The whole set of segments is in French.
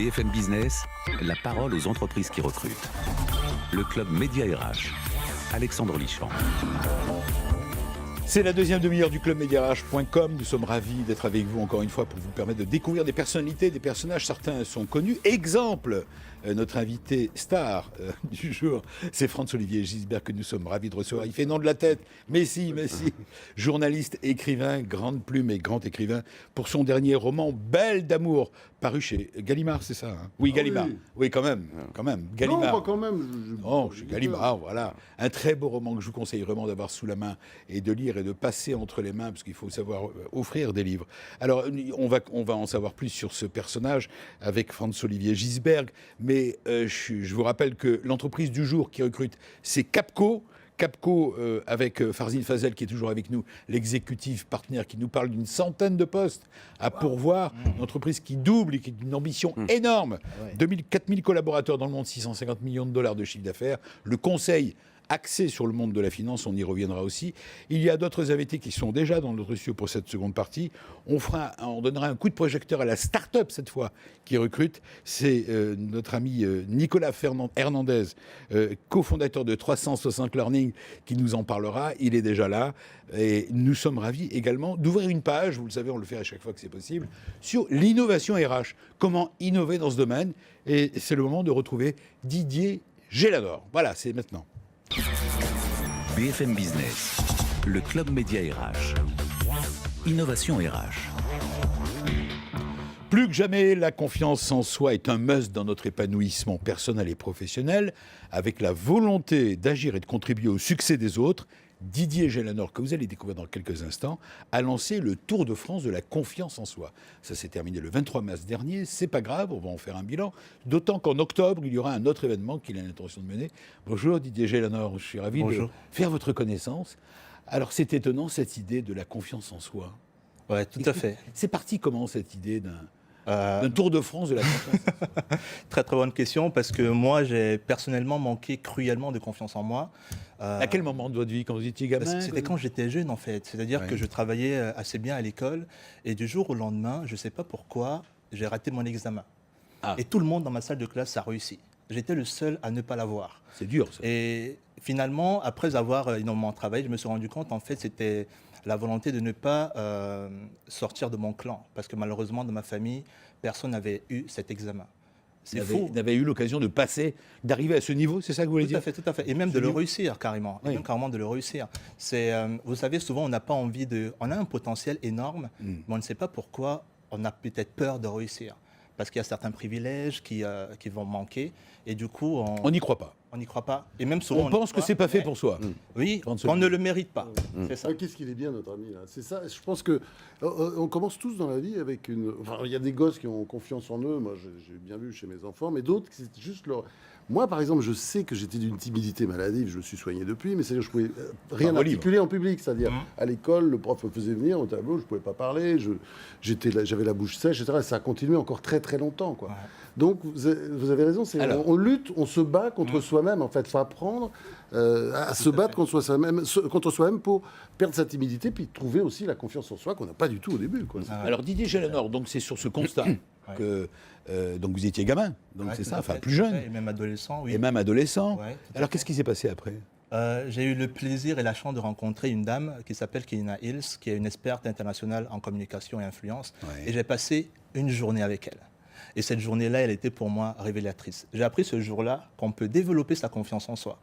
BFM Business, la parole aux entreprises qui recrutent. Le club Média RH, Alexandre Lichamp. C'est la deuxième demi-heure du club mediarh.com. Nous sommes ravis d'être avec vous encore une fois pour vous permettre de découvrir des personnalités, des personnages. Certains sont connus. Exemple, notre invité star du jour, c'est Franz-Olivier Gisbert que nous sommes ravis de recevoir. Il fait non de la tête, mais si. Journaliste, écrivain, grande plume et grand écrivain pour son dernier roman Belle d'amour, paru chez Gallimard, c'est ça hein? Oui, Gallimard. Oui, quand même. Gallimard. Non, pas quand même. Non, chez Gallimard, voilà. Un très beau roman que je vous conseille vraiment d'avoir sous la main et de lire et de passer entre les mains, parce qu'il faut savoir offrir des livres. Alors, on va en savoir plus sur ce personnage avec Franz-Olivier Gisbert, mais je vous rappelle que l'entreprise du jour qui recrute, c'est Capco. Capco, avec Farzine Fazel, qui est toujours avec nous, l'exécutif partenaire, qui nous parle d'une centaine de postes à pourvoir. Une entreprise qui double et qui a une ambition énorme. 4000 collaborateurs dans le monde, 650 millions de dollars de chiffre d'affaires. Le conseil axé sur le monde de la finance, on y reviendra aussi. Il y a d'autres invités qui sont déjà dans notre studio pour cette seconde partie. On donnera un coup de projecteur à la start-up cette fois qui recrute. C'est notre ami Nicolas Hernandez, cofondateur de 360 Learning, qui nous en parlera. Il est déjà là. Et nous sommes ravis également d'ouvrir une page, vous le savez, on le fait à chaque fois que c'est possible, sur l'innovation RH. Comment innover dans ce domaine. Et c'est le moment de retrouver Didier Gélanor. Voilà, c'est maintenant. BFM Business, le club Média RH. Innovation RH. Plus que jamais, la confiance en soi est un must dans notre épanouissement personnel et professionnel. Avec la volonté d'agir et de contribuer au succès des autres, Didier Gélanor, que vous allez découvrir dans quelques instants, a lancé le Tour de France de la confiance en soi. Ça s'est terminé le 23 mars dernier, c'est pas grave, on va en faire un bilan. D'autant qu'en octobre, il y aura un autre événement qu'il a l'intention de mener. Bonjour Didier Gélanor, je suis ravi de faire votre connaissance. Alors c'est étonnant cette idée de la confiance en soi. Oui, tout à fait. C'est parti comment cette idée d'un Tour de France de la confiance en soi? Très très bonne question, parce que moi j'ai personnellement manqué cruellement de confiance en moi. À quel moment de votre vie, quand vous étiez gamin? C'était quand j'étais jeune en fait, c'est-à-dire que je travaillais assez bien à l'école et du jour au lendemain, je ne sais pas pourquoi, j'ai raté mon examen. Et tout le monde dans ma salle de classe a réussi. J'étais le seul à ne pas l'avoir. C'est dur ça. Et finalement, après avoir énormément travaillé, je me suis rendu compte en fait c'était la volonté de ne pas sortir de mon clan, parce que malheureusement dans ma famille, personne n'avait eu cet examen. C'est fou. N'avait eu l'occasion de passer, d'arriver à ce niveau, c'est ça que vous voulez dire? Tout à fait. Et même de le réussir carrément. Oui. Et même carrément de le réussir. Vous savez, souvent on n'a pas envie de... On a un potentiel énorme, mais on ne sait pas pourquoi on a peut-être peur de réussir. Parce qu'il y a certains privilèges qui vont manquer. Et du coup, on n'y croit pas. On n'y croit pas. Et même souvent, on pense que c'est pas fait pour soi. Oui, on ne le mérite pas. C'est ça. Qu'est-ce qu'il est bien, notre ami, là. C'est ça. Je pense que on commence tous dans la vie avec une... Enfin, il y a des gosses qui ont confiance en eux. Moi, j'ai bien vu chez mes enfants. Mais d'autres, c'est juste leur... Moi, par exemple, je sais que j'étais d'une timidité maladive. Je me suis soigné depuis. Mais c'est-à-dire que je pouvais rien articuler en public. C'est-à-dire, à l'école, le prof me faisait venir au tableau. Je ne pouvais pas parler. J'avais la bouche sèche, etc. Et ça a continué encore très, très longtemps, quoi. Donc, vous avez raison. On lutte, on se bat contre soi-même. En fait, il faut apprendre à se battre contre soi-même pour perdre sa timidité, puis trouver aussi la confiance en soi qu'on n'a pas du tout au début, quoi. Alors, Didier Gélanor, donc c'est sur ce constat que donc vous étiez gamin, donc c'est ça, enfin plus jeune. Et même adolescent, oui. Et même adolescent. Ouais, alors, qu'est-ce qui s'est passé après? J'ai eu le plaisir et la chance de rencontrer une dame qui s'appelle Kina Hills, qui est une experte internationale en communication et influence. Ouais. Et j'ai passé une journée avec elle. Et cette journée-là, elle était pour moi révélatrice. J'ai appris ce jour-là qu'on peut développer sa confiance en soi.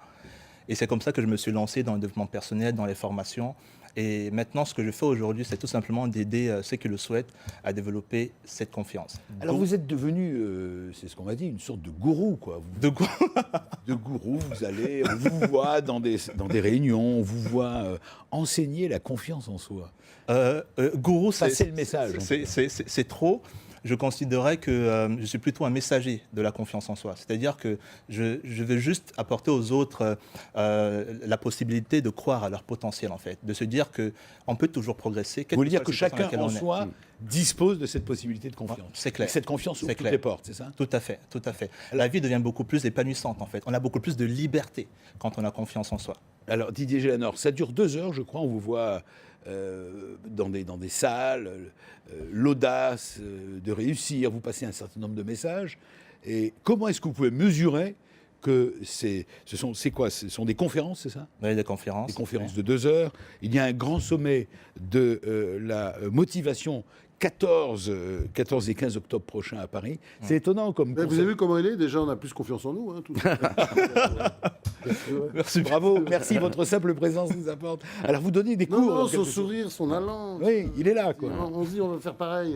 Et c'est comme ça que je me suis lancé dans le développement personnel, dans les formations. Et maintenant, ce que je fais aujourd'hui, c'est tout simplement d'aider ceux qui le souhaitent à développer cette confiance. Alors, vous êtes devenu, c'est ce qu'on m'a dit, une sorte de gourou, quoi. De gourou, vous allez, on vous voit dans des réunions, on vous voit enseigner la confiance en soi. Gourou, c'est le message. C'est trop. Je considérais que je suis plutôt un messager de la confiance en soi. C'est-à-dire que je veux juste apporter aux autres la possibilité de croire à leur potentiel, en fait. De se dire qu'on peut toujours progresser. Vous voulez dire que chacun en soi dispose de cette possibilité de confiance. C'est clair. Et cette confiance ouvre toutes les portes, c'est ça? Tout à fait, tout à fait. La vie devient beaucoup plus épanouissante, en fait. On a beaucoup plus de liberté quand on a confiance en soi. Alors, Didier Gélanor, ça dure 2 heures, je crois. On vous voit dans des salles, l'audace de réussir, vous passez un certain nombre de messages. Et comment est-ce que vous pouvez mesurer que ce sont des conférences, c'est ça? Oui, des conférences. Des conférences de 2 heures. Il y a un grand sommet de la motivation 14 et 15 octobre prochain à Paris. C'est étonnant comme Vous avez vu comment il est? Déjà, on a plus confiance en nous. Hein, tout ça. Merci, bravo, merci, votre simple présence nous apporte. Alors vous donnez des cours. Non, son sourire, son allant. Oui, il est là, quoi. On se dit, on va faire pareil.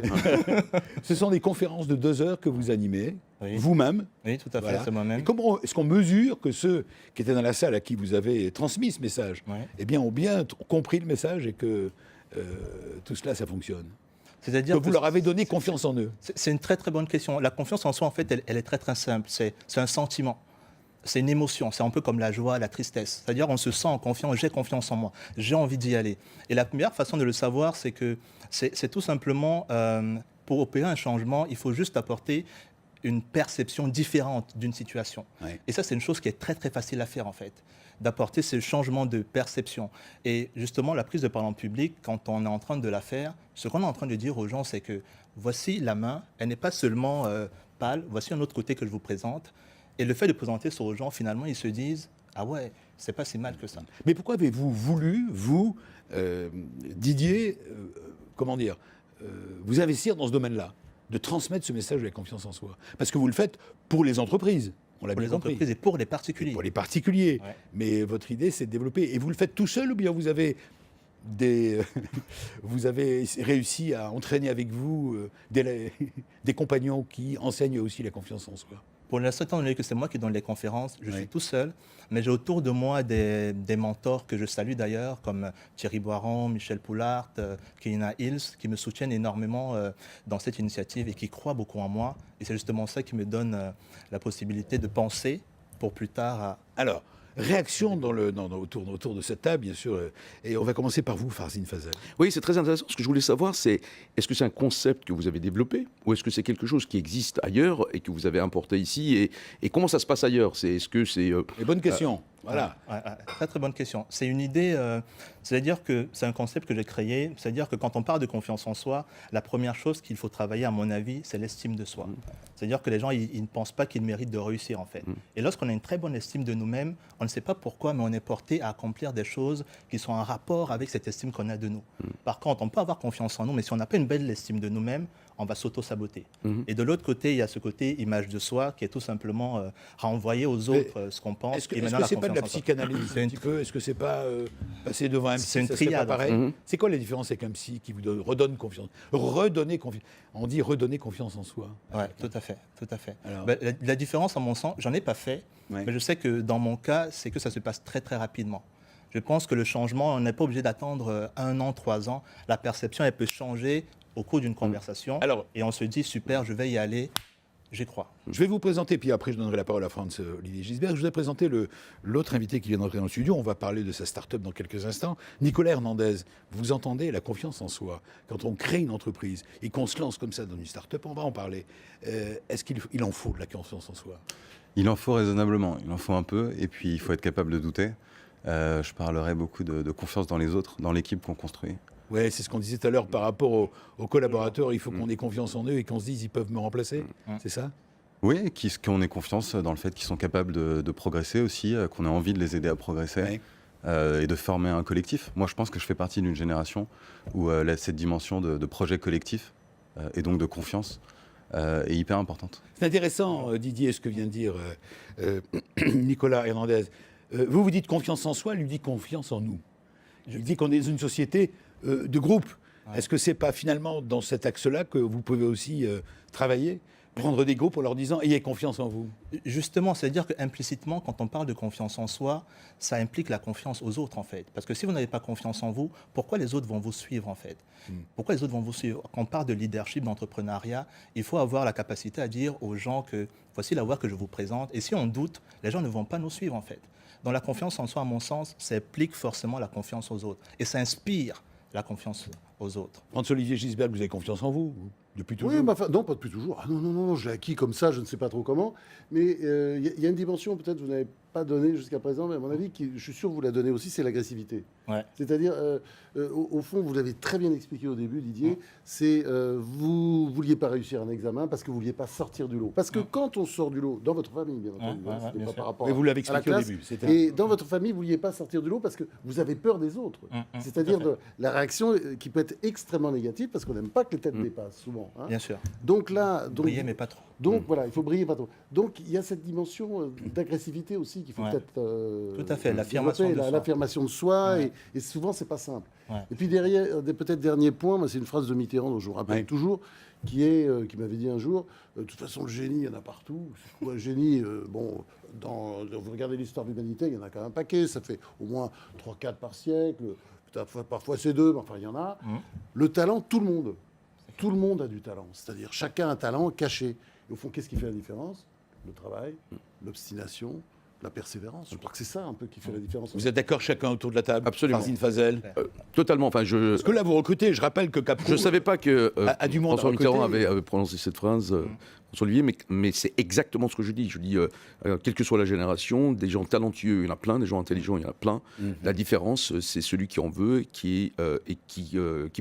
Ce sont des conférences de 2 heures que vous animez, Oui. vous-même. Oui, tout à fait, Voilà. c'est moi-même. Et comment est-ce qu'on mesure que ceux qui étaient dans la salle à qui vous avez transmis ce message, Ouais. eh bien, ont bien compris le message et que tout cela, ça fonctionne? C'est-à-dire Que vous leur avez donné confiance en eux. C'est une très très bonne question. La confiance en soi, en fait, elle est très très simple. C'est un sentiment. C'est une émotion. C'est un peu comme la joie, la tristesse. C'est-à-dire on se sent en confiance, j'ai confiance en moi, j'ai envie d'y aller. Et la meilleure façon de le savoir, c'est que c'est tout simplement, pour opérer un changement, il faut juste apporter une perception différente d'une situation. Ouais. Et ça, c'est une chose qui est très très facile à faire en fait, d'apporter ce changement de perception. Et justement, la prise de parole en public, quand on est en train de la faire, ce qu'on est en train de dire aux gens, c'est que voici la main, elle n'est pas seulement pâle, voici un autre côté que je vous présente. Et le fait de présenter ça aux gens, finalement, ils se disent « Ah ouais, c'est pas si mal que ça ». Mais pourquoi avez-vous voulu, vous, Didier, vous investir dans ce domaine-là, de transmettre ce message de la confiance en soi? Parce que vous le faites pour les entreprises, on l'a Pour bien les compris. entreprises et pour les particuliers. Pour les particuliers. Ouais. Mais votre idée, c'est de développer. Et vous le faites tout seul ou bien vous avez vous avez réussi à entraîner avec vous des compagnons qui enseignent aussi la confiance en soi? Pour l'instant, étant donné que c'est moi qui donne les conférences, je Oui. suis tout seul, mais j'ai autour de moi des mentors que je salue d'ailleurs, comme Thierry Boiron, Michel Poulart, Keina Hills, qui me soutiennent énormément dans cette initiative et qui croient beaucoup en moi. Et c'est justement ça qui me donne la possibilité de penser pour plus tard à... Alors, réaction autour de cette table, bien sûr. Et on va commencer par vous, Farzine Fazal. Oui, c'est très intéressant. Ce que je voulais savoir, c'est est-ce que c'est un concept que vous avez développé ou est-ce que c'est quelque chose qui existe ailleurs et que vous avez importé ici et comment ça se passe ailleurs? Est-ce que c'est Et bonne question. Voilà. Ouais, très très bonne question. C'est une idée, c'est-à-dire que c'est un concept que j'ai créé, c'est-à-dire que quand on parle de confiance en soi, la première chose qu'il faut travailler, à mon avis, c'est l'estime de soi. C'est-à-dire que les gens, ils ne pensent pas qu'ils méritent de réussir, en fait. Et lorsqu'on a une très bonne estime de nous-mêmes, on ne sait pas pourquoi, mais on est porté à accomplir des choses qui sont en rapport avec cette estime qu'on a de nous. Par contre, on peut avoir confiance en nous, mais si on n'a pas une belle estime de nous-mêmes, on va s'auto-saboter. Et de l'autre côté, il y a ce côté image de soi qui est tout simplement renvoyer aux autres ce qu'on pense. Est-ce que et ce maintenant, n'est la pas de la confiance en soi. psychanalyse un petit peu? Est-ce que c'est pas passer devant un psy? C'est une ça serait triade, pas en fait. pareil. C'est quoi la différence avec un psy qui vous redonne confiance? Redonner confiance. On dit redonner confiance en soi. Oui, tout à fait, tout à fait. Alors- Ben, la différence, à mon sens, j'en ai pas fait, Ouais. mais je sais que dans mon cas, c'est que ça se passe très très rapidement. Je pense que le changement, on n'est pas obligé d'attendre 1 an, 3 ans. La perception, elle peut changer au cours d'une conversation. Alors- et on se dit, super, je vais y aller, j'y crois. Je vais vous présenter, puis après je donnerai la parole à Franz-Olivier Gisbert. Je vous ai présenté l'autre invité qui vient d'entrer dans le studio. On va parler de sa start-up dans quelques instants. Nicolas Hernandez, vous entendez la confiance en soi. Quand on crée une entreprise et qu'on se lance comme ça dans une start-up, on va en parler. Est-ce qu'il en faut de la confiance en soi? Il en faut raisonnablement, il en faut un peu, et puis il faut être capable de douter. Je parlerai beaucoup de confiance dans les autres, dans l'équipe qu'on construit. Oui, c'est ce qu'on disait tout à l'heure par rapport aux collaborateurs. Il faut qu'on ait confiance en eux et qu'on se dise ils peuvent me remplacer. C'est ça? Oui, qu'on ait confiance dans le fait qu'ils sont capables de progresser aussi, qu'on ait envie de les aider à progresser et de former un collectif. Moi, je pense que je fais partie d'une génération où cette dimension de projet collectif et donc de confiance est hyper importante. C'est intéressant, Didier, ce que vient de dire Nicolas Hernandez. Vous dites confiance en soi, lui dit confiance en nous. Je dis qu'on est une société de groupe. Ouais. Est-ce que c'est pas finalement dans cet axe-là que vous pouvez aussi travailler, prendre des groupes en leur disant ayez confiance en vous? Justement, c'est-à-dire qu'implicitement, quand on parle de confiance en soi, ça implique la confiance aux autres, en fait. Parce que si vous n'avez pas confiance en vous, pourquoi les autres vont vous suivre, en fait? Pourquoi les autres vont vous suivre? Quand on parle de leadership, d'entrepreneuriat, il faut avoir la capacité à dire aux gens que voici la voie que je vous présente. Et si on doute, les gens ne vont pas nous suivre, en fait. Donc la confiance en soi, à mon sens, ça implique forcément la confiance aux autres. Et ça inspire la confiance aux autres. Franz-Olivier Gisbert, vous avez confiance en vous? depuis toujours. Oui, non, pas depuis toujours. Ah non, non, non, je l'ai acquis comme ça, je ne sais pas trop comment. Mais il y a une dimension, peut-être, que vous n'avez pas donnée jusqu'à présent, mais à mon avis, je suis sûr que vous la donnez aussi, c'est l'agressivité. Ouais. C'est-à-dire, au fond, vous l'avez très bien expliqué au début, Didier, c'est vous ne vouliez pas réussir un examen parce que vous ne vouliez pas sortir du lot. Parce que quand on sort du lot, dans votre famille, bien entendu, c'était bien pas sûr. par rapport Mais vous l'avez à la expliqué au classe, début. et dans votre famille, vous ne vouliez pas sortir du lot parce que vous avez peur des autres. C'est-à-dire la réaction qui peut être extrêmement négative parce qu'on n'aime pas que les têtes dépassent souvent. Hein. Bien sûr. Donc là, Briller, mais pas trop. donc voilà, il faut briller pas trop. Donc il y a cette dimension d'agressivité aussi qu'il faut Ouais. peut-être Tout à fait, l'affirmation développer, de soi. l'affirmation de soi, Ouais. et souvent c'est pas simple. Ouais. Et puis derrière, peut-être dernier point, moi, c'est une phrase de Mitterrand dont je vous rappelle Ouais. toujours, qui m'avait dit un jour, de toute façon le génie, il y en a partout. Le génie, vous regardez l'histoire de l'humanité, il y en a quand même un paquet, ça fait au moins 3-4 par siècle, parfois c'est 2, mais enfin il y en a. Le talent, tout le monde a du talent, c'est-à-dire chacun a un talent caché. Et au fond, qu'est-ce qui fait la différence? Le travail, l'obstination, la persévérance. Je crois que c'est ça un peu qui fait la différence. Vous êtes d'accord chacun autour de la table? Absolument. Farzine Fazel. Totalement. Enfin, Parce que là, vous recrutez. Je rappelle que Capcom. je ne savais pas que a du monde à François Mitterrand recruter. avait prononcé cette phrase, François Olivier, mais c'est exactement ce que je dis. Je dis, quelle que soit la génération, des gens talentueux, il y en a plein, des gens intelligents, il y en a plein. La différence, c'est celui qui en veut et qui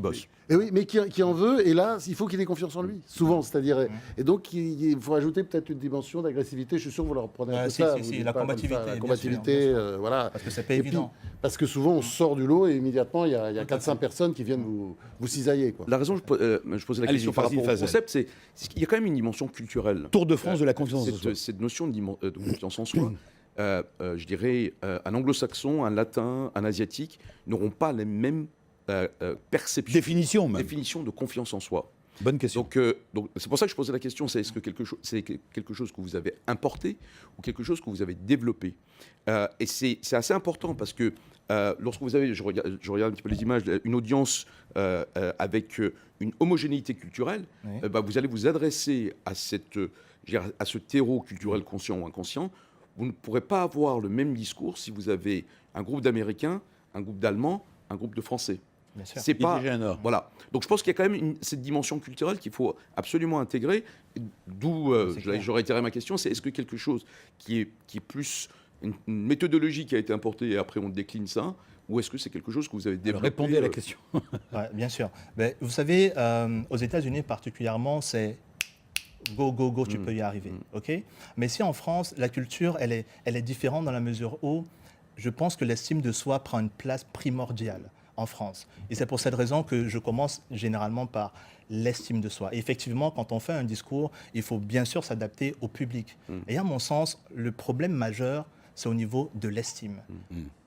bosse. Et oui, mais qui en veut, et là, il faut qu'il ait confiance en lui, souvent, c'est-à-dire, et donc il faut ajouter peut-être une dimension d'agressivité. Je suis sûr que vous leur prenez un peu Si, ça. si, vous si, dites la pas comme combativité, ça, la bien combativité, sûr, bien sûr. voilà. Parce que c'est pas Et puis, évident. parce que souvent on sort du lot et immédiatement il y a 400 personnes qui viennent vous cisailler, quoi. La raison, je posais la Allez, question sur par rapport au Farzine concept, c'est qu'il y a quand même une dimension culturelle. Tour de France de la confiance en soi. Cette notion de confiance en soi, je dirais, un anglo-saxon, un latin, un asiatique n'auront pas les mêmes perceptions, Définition, même. définitions de confiance en soi. Bonne question. Donc c'est pour ça que je posais la question, c'est est-ce que c'est quelque chose que vous avez importé ou quelque chose que vous avez développé? Et c'est assez important parce que lorsque vous avez, je regarde un petit peu les images, une audience avec une homogénéité culturelle, Oui. vous allez vous adresser à ce terreau culturel conscient ou inconscient. Vous ne pourrez pas avoir le même discours si vous avez un groupe d'Américains, un groupe d'Allemands, un groupe de Français. Bien sûr. C'est pas Didier Génard. voilà. Donc je pense qu'il y a quand même cette dimension culturelle qu'il faut absolument intégrer. D'où clair. j'aurais tiré ma question, c'est est-ce que quelque chose qui est plus une méthodologie qui a été importée et après on décline ça, ou est-ce que c'est quelque chose que vous avez développé? Répondez à la question. Ouais, bien sûr. Mais vous savez, aux États-Unis particulièrement, c'est go, go, go, tu peux y arriver. Ok. Mais si en France, la culture, elle est différente dans la mesure où je pense que l'estime de soi prend une place primordiale en France. Et c'est pour cette raison que je commence généralement par l'estime de soi. Et effectivement, quand on fait un discours, il faut bien sûr s'adapter au public. Et à mon sens, le problème majeur, c'est au niveau de l'estime.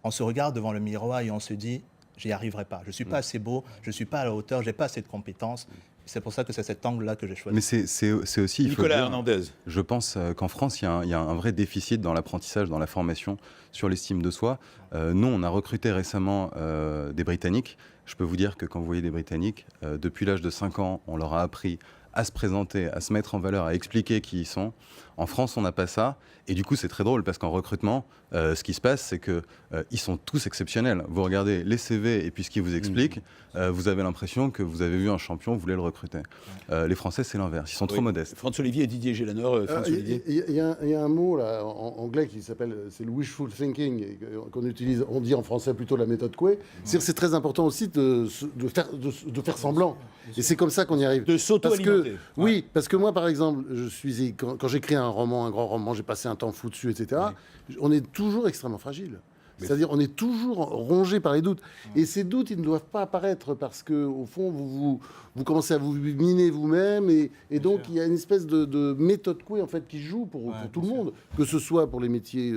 On se regarde devant le miroir et on se dit, j'y arriverai pas. Je ne suis pas assez beau, je ne suis pas à la hauteur, je n'ai pas assez de compétences. C'est pour ça que c'est cet angle-là que j'ai choisi. Mais c'est aussi, il faut Nicolas le dire, Hernandez. je pense qu'en France, il y a un vrai déficit dans l'apprentissage, dans la formation sur l'estime de soi. Nous, on a recruté récemment des Britanniques. Je peux vous dire que quand vous voyez des Britanniques, depuis l'âge de 5 ans, on leur a appris à se présenter, à se mettre en valeur, à expliquer qui ils sont. En France, on n'a pas ça. Et du coup, c'est très drôle parce qu'en recrutement, ce qui se passe, c'est qu'ils sont tous exceptionnels. Vous regardez les CV et puis ce qu'ils vous expliquent, vous avez l'impression que vous avez vu un champion, vous voulez le recruter. Les Français, c'est l'inverse. Ils sont trop modestes. François-Olivier et Didier Gélanor. François-Olivier. Il y a un mot là, en anglais qui s'appelle, c'est le wishful thinking, et qu'on utilise, on dit en français plutôt la méthode Coué. C'est très important aussi de faire semblant. Et c'est comme ça qu'on y arrive. De s'auto-alimenter. Oui, parce que moi, par exemple, quand j'écris un roman, un grand roman, j'ai passé un temps fou dessus, etc. On est toujours extrêmement fragile. C'est-à-dire, on est toujours rongé par les doutes. Et ces doutes, ils ne doivent pas apparaître parce que, au fond, vous commencez à vous miner vous-même. Et donc, il y a une espèce de méthode Coué, en fait, qui joue pour tout le monde. Que ce soit pour les métiers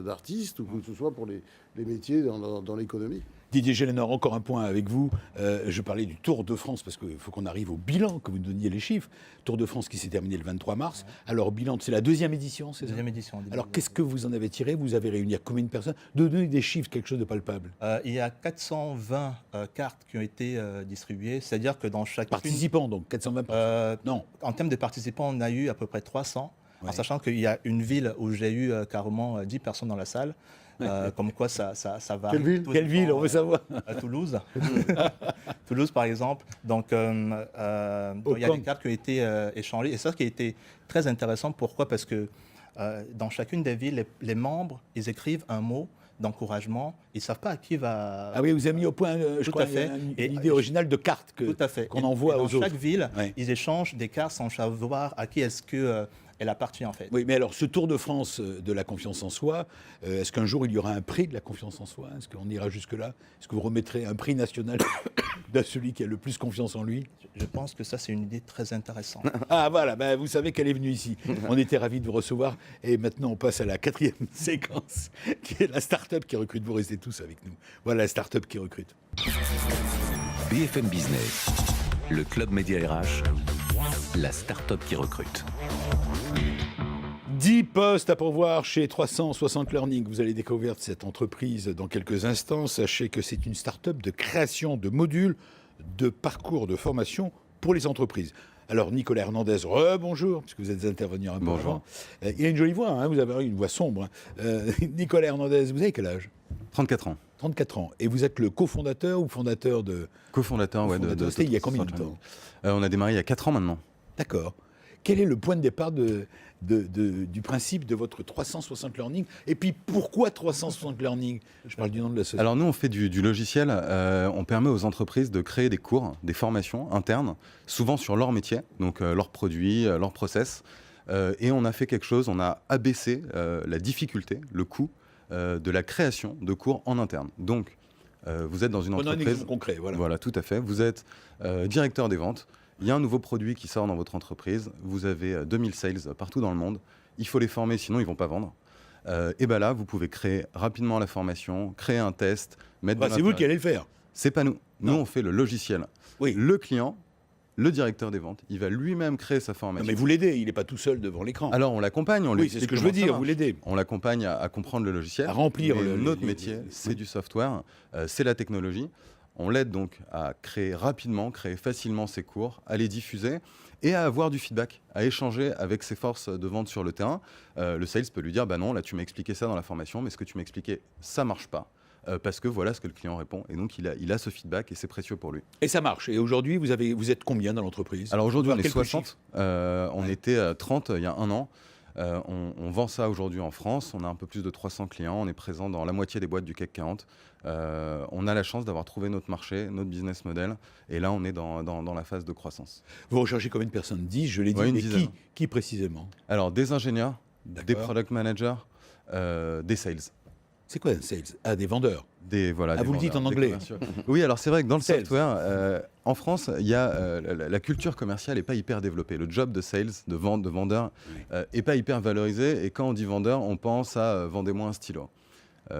d'artistes ou que ce soit pour les métiers dans l'économie. Didier Gélanor, encore un point avec vous. Je parlais du Tour de France parce qu'il faut qu'on arrive au bilan, que vous donniez les chiffres. Tour de France qui s'est terminé le 23 mars. Alors, bilan, c'est la deuxième édition, c'est ça? Deuxième édition. Alors, qu'est-ce que vous en avez tiré? Vous avez réuni combien de personnes? Donnez des chiffres, quelque chose de palpable. Il y a 420 cartes qui ont été distribuées, c'est-à-dire que dans chaque Participants, donc 420 personnes. Non. En termes de participants, on a eu à peu près 300. en sachant qu'il y a une ville où j'ai eu carrément 10 personnes dans la salle. Comme quoi ça va. Quelle ville, on veut savoir. À Toulouse. Toulouse, par exemple. Donc, il y a des cartes qui ont été échangées. Et ça qui a été très intéressant. Pourquoi? Parce que dans chacune des villes, les membres, ils écrivent un mot d'encouragement. Ils ne savent pas à qui va... Ah oui, vous avez mis au point, je crois, une idée originale de cartes qu'on envoie aux autres. Dans chaque ville, ils échangent des cartes sans savoir à qui est-ce que... elle appartient en fait. Oui, mais alors ce Tour de France de la confiance en soi, est-ce qu'un jour il y aura un prix de la confiance en soi? Est-ce qu'on ira jusque-là? Est-ce que vous remettrez un prix national de celui qui a le plus confiance en lui? Je pense que ça c'est une idée très intéressante. Ah voilà, ben, vous savez qu'elle est venue ici. On était ravis de vous recevoir et maintenant on passe à la 4e séquence qui est la start-up qui recrute. Vous restez tous avec nous. Voilà la start-up qui recrute. BFM Business, le club Média RH, la start-up qui recrute. 10 postes à pourvoir chez 360 Learning. Vous allez découvrir cette entreprise dans quelques instants. Sachez que c'est une start-up de création de modules de parcours de formation pour les entreprises. Alors, Nicolas Hernandez, bonjour, puisque vous êtes intervenu un peu avant. Il a une jolie voix, hein, vous avez une voix sombre. Nicolas Hernandez, vous avez quel âge? 34 ans. 34 ans. Et vous êtes le cofondateur ou fondateur de... Cofondateur, ouais. C'était il y a combien de temps? On a démarré il y a 4 ans maintenant. D'accord. Quel est le point de départ du principe de votre 360 Learning? Et puis, pourquoi 360 Learning? Je parle du nom de la société. Alors nous, on fait du logiciel. On permet aux entreprises de créer des cours, des formations internes, souvent sur leur métier, donc leurs produits, leurs process. Et on a fait quelque chose, on a abaissé la difficulté, le coût de la création de cours en interne. Donc, vous êtes dans une entreprise... On a un exemple concret, voilà. Voilà, tout à fait. Vous êtes directeur des ventes. Il y a un nouveau produit qui sort dans votre entreprise. Vous avez 2000 sales partout dans le monde. Il faut les former, sinon ils ne vont pas vendre. Et bien là, vous pouvez créer rapidement la formation, créer un test, mettre... c'est vous qui allez le faire. C'est pas nous. Nous, on fait le logiciel. Oui. Le client, le directeur des ventes, il va lui-même créer sa formation. Non, mais vous l'aidez, il n'est pas tout seul devant l'écran. Alors, on l'accompagne. Oui, c'est ce que je veux dire, vous l'aidez. On l'accompagne à comprendre le logiciel. À remplir notre métier, c'est du software, c'est la technologie. On l'aide donc à créer rapidement, créer facilement ses cours, à les diffuser et à avoir du feedback, à échanger avec ses forces de vente sur le terrain. Le sales peut lui dire, bah non, là tu m'as expliqué ça dans la formation, mais ce que tu m'as expliqué, ça marche pas. Parce que voilà ce que le client répond. Et donc, il a ce feedback et c'est précieux pour lui. Et ça marche. Et aujourd'hui, vous êtes combien dans l'entreprise? Alors aujourd'hui, on est 60. On était 30 il y a un an. On vend ça aujourd'hui en France. On a un peu plus de 300 clients. On est présent dans la moitié des boîtes du CAC 40. On a la chance d'avoir trouvé notre marché, notre business model. Et là, on est dans la phase de croissance. Vous recherchez combien de personnes? 10, je l'ai dit. Mais qui précisément? Alors, des ingénieurs, des product managers, des sales. C'est quoi un sales? Ah, des vendeurs. Voilà, vous le dites en anglais. Oui, alors c'est vrai que dans le software, en France, il y a la culture commerciale n'est pas hyper développée. Le job de sales, de vente, de vendeur, n'est pas hyper valorisé. Et quand on dit vendeur, on pense à vendez-moi un stylo.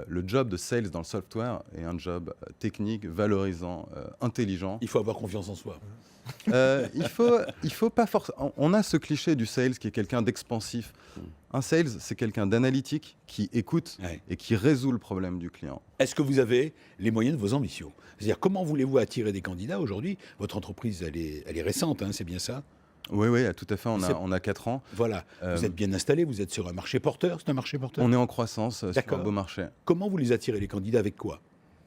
Le job de sales dans le software est un job technique, valorisant, intelligent. Il faut avoir confiance en soi. Il faut pas forcément. On a ce cliché du sales qui est quelqu'un d'expansif. Un sales, c'est quelqu'un d'analytique qui écoute et qui résout le problème du client. Est-ce que vous avez les moyens de vos ambitions? C'est-à-dire, comment voulez-vous attirer des candidats aujourd'hui? Votre entreprise, elle est récente, hein, c'est bien ça? Oui, tout à fait. On a 4 ans. Voilà. Vous êtes bien installé, vous êtes sur un marché porteur. C'est un marché porteur? On est en croissance sur un beau marché. Comment vous les attirez, les candidats, avec quoi?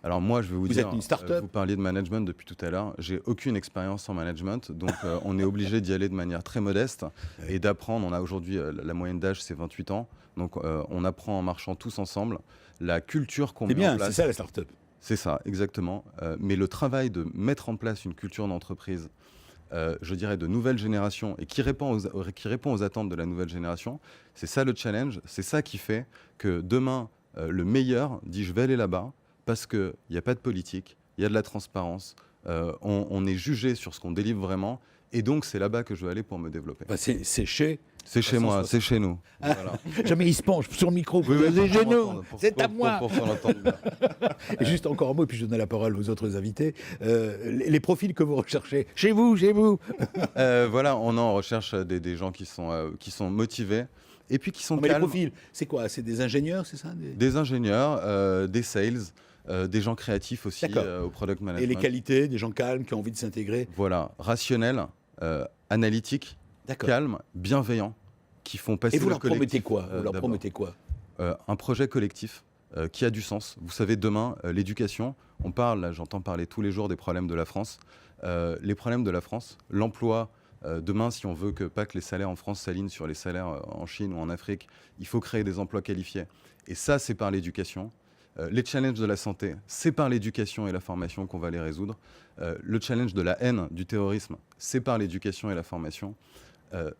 Alors moi, je vais vous dire, êtes une start-up. Vous parliez de management depuis tout à l'heure. J'ai aucune expérience en management, donc on est obligé d'y aller de manière très modeste et d'apprendre. On a aujourd'hui, la moyenne d'âge, c'est 28 ans. Donc on apprend en marchant tous ensemble. La culture qu'on met en place... C'est ça la start-up. C'est ça, exactement. Mais le travail de mettre en place une culture d'entreprise, je dirais de nouvelle génération et qui répond aux attentes de la nouvelle génération, c'est ça le challenge. C'est ça qui fait que demain, le meilleur dit je vais aller là-bas, parce qu'il n'y a pas de politique, il y a de la transparence, on est jugé sur ce qu'on délivre vraiment, et donc c'est là-bas que je veux aller pour me développer. C'est chez... C'est chez moi, c'est chez nous. Voilà. Jamais il se penche sur le micro, c'est chez nous, c'est à moi. Et juste encore un mot, puis je donne la parole aux autres invités. Les profils que vous recherchez, chez vous. Voilà, on en recherche des gens qui sont motivés. Et puis qui sont calmes. Mais les profils, c'est quoi? C'est des ingénieurs, c'est ça? Des ingénieurs, des sales, des gens créatifs aussi au product management. Et les qualités, des gens calmes qui ont envie de s'intégrer? Voilà, rationnels, analytiques, calmes, bienveillants. qui font passer Et vous le leur promettez collectif, quoi Vous leur d'abord. promettez quoi? Un projet collectif qui a du sens. Vous savez, demain, l'éducation, on parle, là, j'entends parler tous les jours des problèmes de la France. Les problèmes de la France, l'emploi, demain, si on veut pas que les salaires en France s'alignent sur les salaires en Chine ou en Afrique, il faut créer des emplois qualifiés. Et ça, c'est par l'éducation. Les challenges de la santé, c'est par l'éducation et la formation qu'on va les résoudre. Le challenge de la haine, du terrorisme, c'est par l'éducation et la formation.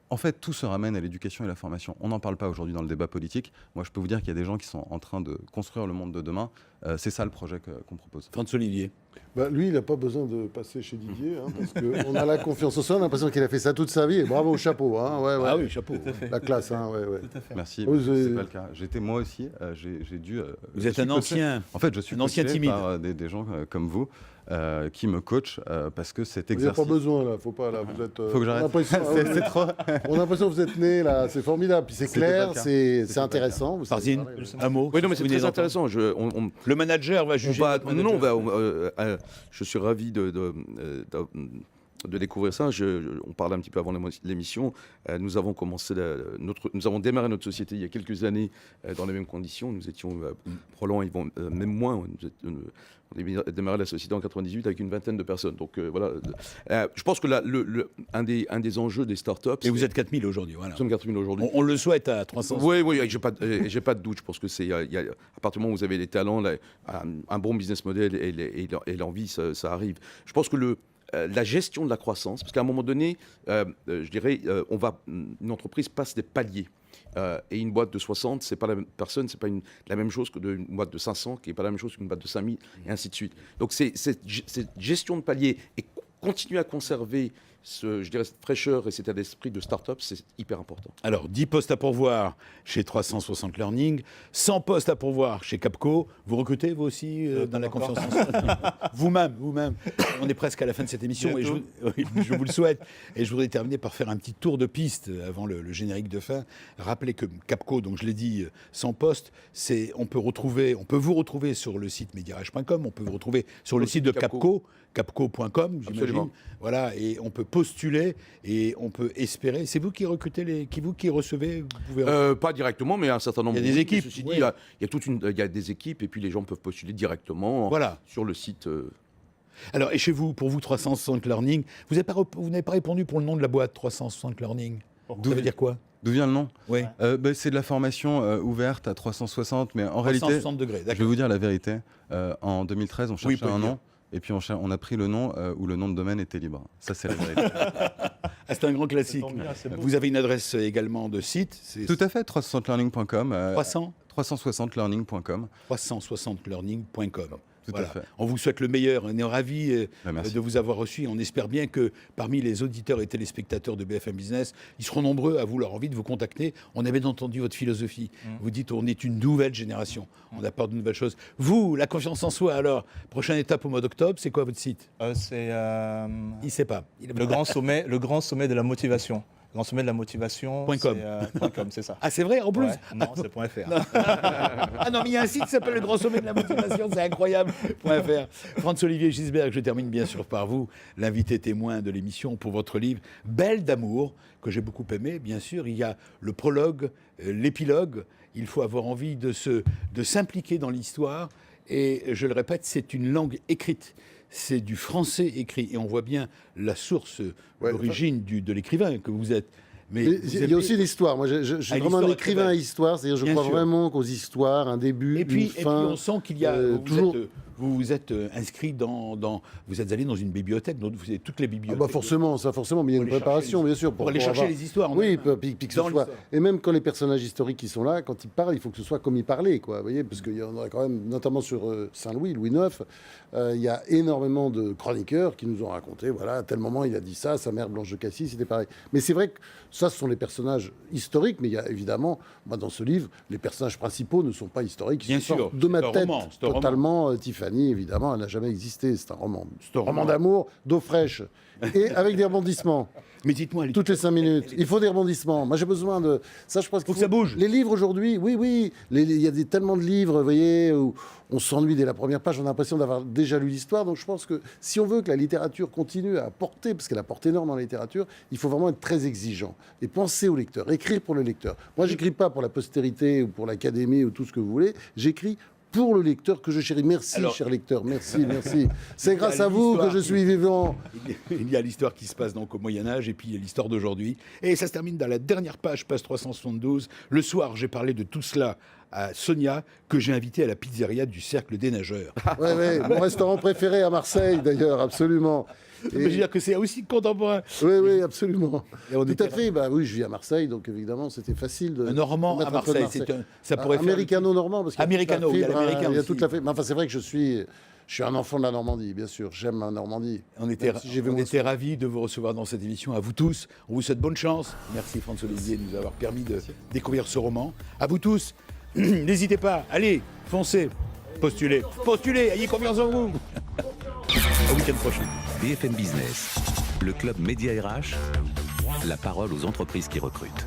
En fait, tout se ramène à l'éducation et la formation. On n'en parle pas aujourd'hui dans le débat politique. Moi, je peux vous dire qu'il y a des gens qui sont en train de construire le monde de demain. C'est ça le projet qu'on propose. François-Olivier. Bah, lui, il n'a pas besoin de passer chez Didier, hein, parce qu'on a la confiance en soi, on a l'impression qu'il a fait ça toute sa vie, et bravo au chapeau. Hein, ouais, ouais. Ah oui, chapeau. La classe, hein, ouais, ouais. Tout à fait. Merci. Oui, C'est pas le cas. J'étais moi aussi. J'ai dû. Vous je êtes suis un coaché. ancien. En fait, je suis un ancien coaché timide. par des gens comme vous qui me coachent parce que cet Il n'y a exercice. pas besoin, là, faut pas, là, vous êtes... Faut que j'arrête. On a l'impression C'est trop. on a l'impression que vous êtes né, là, c'est formidable, puis c'est C'était pas clair, le cas. c'est C'était pas le intéressant. vous savez Farzine, parler, ouais. un mot. Oui, non, mais c'est Vous très venez intéressant. Le manager va juger. votre Non, manager. je suis ravi de découvrir ça. On parlait un petit peu avant l'émission. Nous avons démarré notre société il y a quelques années dans les mêmes conditions. Nous étions, Roland, ils vont même moins. On a démarré la société en 98 avec une vingtaine de personnes. Donc voilà. Je pense que un des enjeux des startups. Et vous êtes 4000 aujourd'hui. Voilà. Nous sommes 4000 aujourd'hui. On le souhaite à 300. Oui, j'ai pas de doute. Je pense que c'est à partir du moment où vous avez les talents, un bon business model et l'envie, ça arrive. Je pense que la gestion de la croissance, parce qu'à un moment donné, je dirais, une entreprise passe des paliers. Et une boîte de 60, c'est pas la même personne, c'est pas la même chose que une boîte de 500, qui est pas la même chose qu'une boîte de 5000, et ainsi de suite. Donc cette gestion de palier et continuer à conserver cette fraîcheur et cet état d'esprit de start-up, c'est hyper important. Alors, 10 postes à pourvoir chez 360 Learning, 100 postes à pourvoir chez Capco. Vous recrutez, vous aussi, dans la confiance en soi? Vous-même. On est presque à la fin de cette émission et je vous le souhaite. Et je voudrais terminer par faire un petit tour de piste avant le générique de fin. Rappelez que Capco, donc je l'ai dit, 100 postes, on peut vous retrouver sur le site mediarage.com, on peut vous retrouver sur le site de Capco, capco.com, j'imagine. Absolument. Voilà, et on peut postuler et on peut espérer. C'est vous qui recrutez vous qui recevez, vous pouvez... Pas directement, mais un certain nombre. Il y a des équipes, Ceci dit, oui. il y a des équipes et puis les gens peuvent postuler directement Voilà. sur le site. Alors, et chez vous, pour vous, 360 Learning, vous n'avez pas répondu pour le nom de la boîte 360 Learning. Ça veut dire quoi? D'où vient le nom? Oui. C'est de la formation ouverte à 360, mais en réalité, 360 degrés, je vais d'accord. vous dire la vérité. En 2013, on cherchait peut le un dire. nom. Et puis on a pris le nom où le nom de domaine était libre. Ça, c'est la vérité. Ah, c'est un grand classique. Ça tombe bien, c'est beau. Vous avez une adresse également de site. C'est Tout à fait, 360learning.com. 360learning.com. 360learning.com. Tout Voilà. à fait. On vous souhaite le meilleur. On est ravis Merci. de vous avoir reçu. On espère bien que parmi les auditeurs et téléspectateurs de BFM Business, ils seront nombreux à vouloir envie de vous contacter. On a bien entendu votre philosophie. Vous dites on est une nouvelle génération. On apporte de nouvelles choses. Vous, la confiance en soi, alors, prochaine étape au mois d'octobre, c'est quoi votre site? C'est Il ne sait pas. le grand sommet de la motivation. Le grand sommet de la motivation. .com. .com, c'est ça. Ah, c'est vrai, en plus? Ouais, non, c'est .fr. Ah non, mais il y a un site qui s'appelle le Grand Sommet de la Motivation, c'est incroyable. .fr. Franz-Olivier Gisbert, je termine bien sûr par vous, l'invité témoin de l'émission pour votre livre Belle d'amour, que j'ai beaucoup aimé. Bien sûr, il y a le prologue, l'épilogue. Il faut avoir envie de s'impliquer dans l'histoire. Et je le répète, c'est une langue écrite. C'est du français écrit. Et on voit bien la source, l'origine de l'écrivain que vous êtes. Mais il y a aussi l'histoire. Moi, je suis vraiment un écrivain à histoire. C'est-à-dire, je Bien crois sûr. vraiment qu'aux histoires, un début, une fin. on sent qu'il y a toujours. vous êtes inscrit vous êtes allé dans une bibliothèque, donc vous avez toutes les Ah bibliothèques. bah forcément, mais il y a Pour une aller préparation, chercher bien sûr. pour aller chercher avoir- les histoires. Oui, puis que ce Dans soit. l'histoire. Et même quand les personnages historiques qui sont là, quand ils parlent, il faut que ce soit comme ils parlaient, quoi. Vous voyez, parce qu'il y en a quand même, notamment sur Saint-Louis, Louis IX, il y a énormément de chroniqueurs qui nous ont raconté, voilà, à tel moment il a dit ça, sa mère Blanche de Cassis, c'était pareil. Mais c'est vrai que ça, ce sont les personnages historiques, mais il y a évidemment, moi dans ce livre, les personnages principaux ne sont pas historiques, ils Bien sortent sûr, de ma c'est un tête roman, c'est un roman. totalement Tiffen. Fanny, évidemment, elle n'a jamais existé. C'est un roman d'amour, d'eau fraîche, et avec des rebondissements. Mais dites-moi, Toutes les 5 minutes. Il faut des rebondissements. Moi, j'ai besoin de... Ça, je pense Faut que ça bouge. Les livres aujourd'hui, oui. Il y a tellement de livres, vous voyez, où on s'ennuie dès la première page, on a l'impression d'avoir déjà lu l'histoire. Donc, je pense que si on veut que la littérature continue à porter, parce qu'elle apporte énormément dans la littérature, il faut vraiment être très exigeant. Et penser au lecteur, écrire pour le lecteur. Moi, j'écris pas pour la postérité ou pour l'académie ou tout ce que vous voulez. J'écris pour le lecteur que je chéris. Merci, cher lecteur. Merci. C'est grâce à vous que je suis vivant. Il y a l'histoire qui se passe donc au Moyen-Âge et puis il y a l'histoire d'aujourd'hui. Et ça se termine dans la dernière page 372. Le soir, j'ai parlé de tout cela à Sonia, que j'ai invitée à la pizzeria du Cercle des Nageurs. Oui, mon restaurant préféré à Marseille, d'ailleurs, absolument. Je veux dire que c'est aussi contemporain. Oui, absolument. Et on Tout était- à fait. Oui, je vis à Marseille, donc évidemment, c'était facile de. Un Normand de mettre à un peu de Marseille, ça pourrait faire- Américano-normand, parce qu'il y a toute la Américano, il y a fibre, l'américain il y a aussi. toute la fibre. Mais enfin, c'est vrai que je suis un enfant de la Normandie, bien sûr. J'aime la Normandie. On était, Même si j'ai vu on moins était ravis de vous recevoir dans cette émission. À vous tous, on vous souhaite bonne chance. Merci François-Olivier de nous avoir permis de découvrir ce roman. À vous tous, n'hésitez pas, allez, foncez, postulez, ayez confiance en vous. Au week-end prochain. BFM Business, le club Média RH, la parole aux entreprises qui recrutent.